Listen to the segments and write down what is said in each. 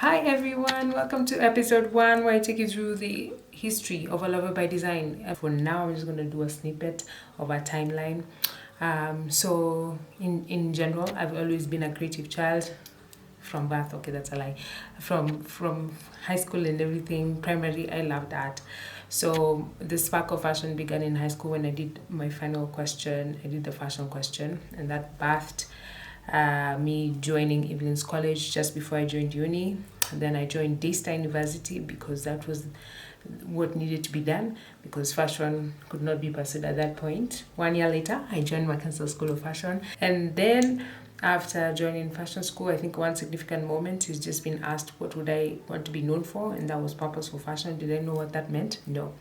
Hi everyone, welcome to episode 1 where I take you through the history of WaLove by Design. And for now, I'm just going to do a snippet of our timeline. In general, I've always been a creative child from birth. Okay, that's a lie. From high school and everything, primarily I loved art. So the spark of fashion began in high school when I did my final question. I did the fashion question, and that birthed me joining Evelyn's College just before I joined uni. And then I joined Daystar University because that was what needed to be done because fashion could not be pursued at that point. 1 year later, I joined Mackenzie School of Fashion. And then after joining fashion school, I think one significant moment is just being asked what would I want to be known for, and that was purposeful fashion. Did I know what that meant? No.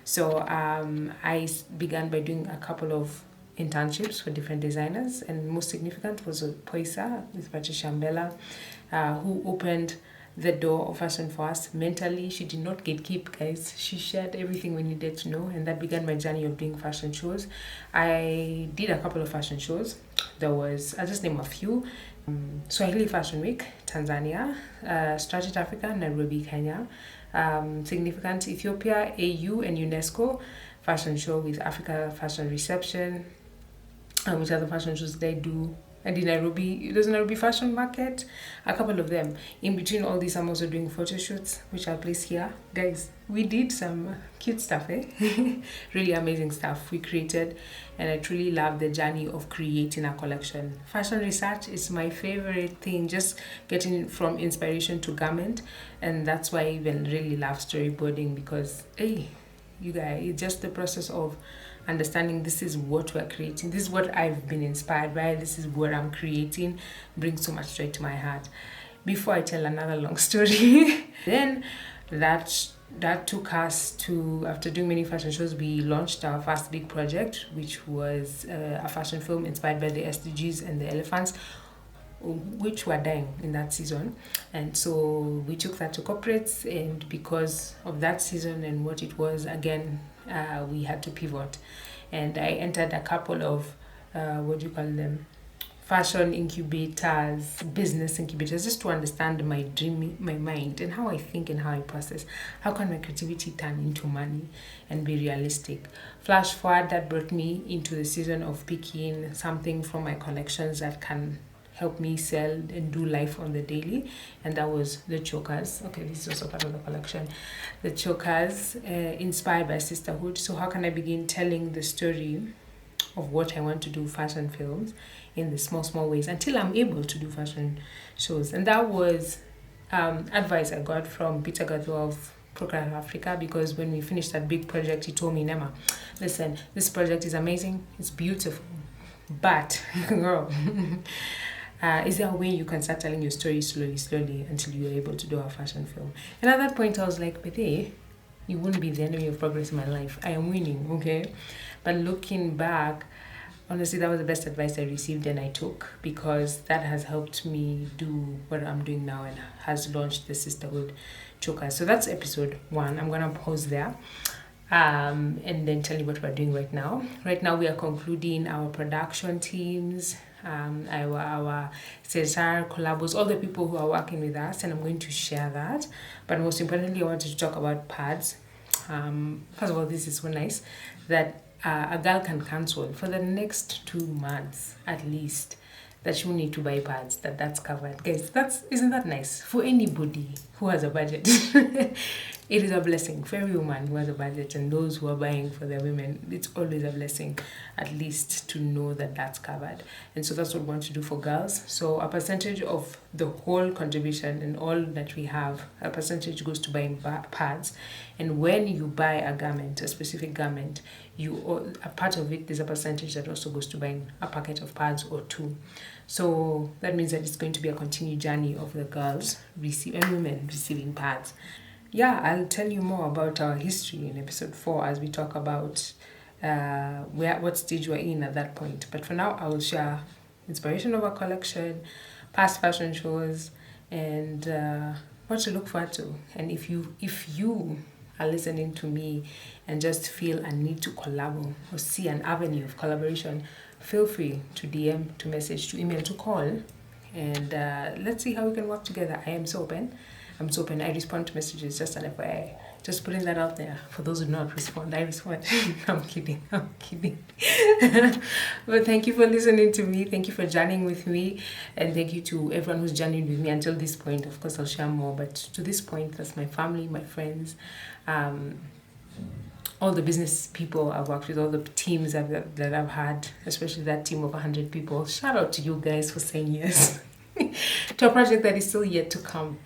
So I began by doing a couple of internships for different designers, and most significant was Poisa with Patricia Mbella, who opened the door of fashion for us mentally. She did not gatekeep, guys. She shared everything we needed to know, and that began my journey of doing fashion shows. I did a couple of fashion shows. I'll just name a few. Swahili Fashion Week, Tanzania, Strategic Africa, Nairobi, Kenya, significant Ethiopia, AU and UNESCO fashion show with Africa Fashion Reception. Which other fashion shows did I do? I did Nairobi. There's Nairobi Fashion Market. A couple of them. In between all these, I'm also doing photo shoots, which I'll place here. Guys, we did some cute stuff, eh? Really amazing stuff we created. And I truly love the journey of creating a collection. Fashion research is my favorite thing. Just getting from inspiration to garment. And that's why I even really love storyboarding because, hey, you guys, it's just the process of understanding this is what we're creating, this is what I've been inspired by, this is what I'm creating, brings so much joy to my heart. Before I tell another long story, then that took us to, after doing many fashion shows, we launched our first big project, which was a fashion film inspired by the SDGs and the elephants, which were dying in that season. And so we took that to corporates, and because of that season and what it was, again, we had to pivot. And I entered a couple of fashion incubators, business incubators, just to understand my mind and how I think and how I process. How can my creativity turn into money and be realistic? Flash forward, that brought me into the season of picking something from my collections that can help me sell and do life on the daily, and that was the chokers. Okay, this is also part of the collection. The chokers, inspired by sisterhood. So how can I begin telling the story of what I want to do, fashion films, in the small ways until I'm able to do fashion shows? And that was advice I got from Peter Gato of Procreate Africa, because when we finished that big project, he told me, Nema, listen, this project is amazing, it's beautiful, but girl, is there a way you can start telling your story slowly until you're able to do a fashion film? And at that point, I was like, but hey, you wouldn't be the enemy of progress in my life. I am winning, okay? But looking back, honestly, that was the best advice I received and I took, because that has helped me do what I'm doing now and has launched the Sisterhood Choker. So that's episode 1. I'm going to pause there. And then tell you what we're doing right now. Right now, we are concluding our production teams, our CSR collabos, all the people who are working with us, and I'm going to share that. But most importantly, I wanted to talk about pads. First of all, this is so nice that a girl can cancel for the next 2 months at least, that she will need to buy pads, that's covered. Guys, isn't that nice? For anybody who has a budget. It is a blessing for every woman who has a budget, and those who are buying for their women. It's always a blessing, at least, to know that that's covered. And so that's what we want to do for girls. So a percentage of the whole contribution and all that we have, a percentage goes to buying pads. And when you buy a garment, a specific garment, a part of it, there's a percentage that also goes to buying a packet of pads or 2. So that means that it's going to be a continued journey of the girls and women receiving pads. Yeah, I'll tell you more about our history in episode 4 as we talk about what stage we're in at that point. But for now, I will share inspiration of our collection, past fashion shows, and what to look forward to. And if you are listening to me and just feel a need to collab or see an avenue of collaboration, feel free to DM, to message, to email, to call, and let's see how we can work together. I am so open. I'm so open. I respond to messages, just an FYI. Just putting that out there. For those who do not respond, I respond. I'm kidding. But thank you for listening to me. Thank you for journeying with me. And thank you to everyone who's journeying with me until this point. Of course, I'll share more. But to this point, that's my family, my friends, all the business people I've worked with, all the teams that I've had, especially that team of 100 people. Shout out to you guys for saying yes to a project that is still yet to come.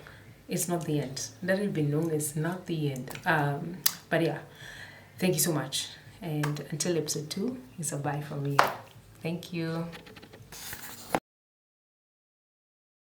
It's not the end. Let it be known, it's not the end. But yeah, thank you so much. And until episode 2, it's a bye from me. Thank you.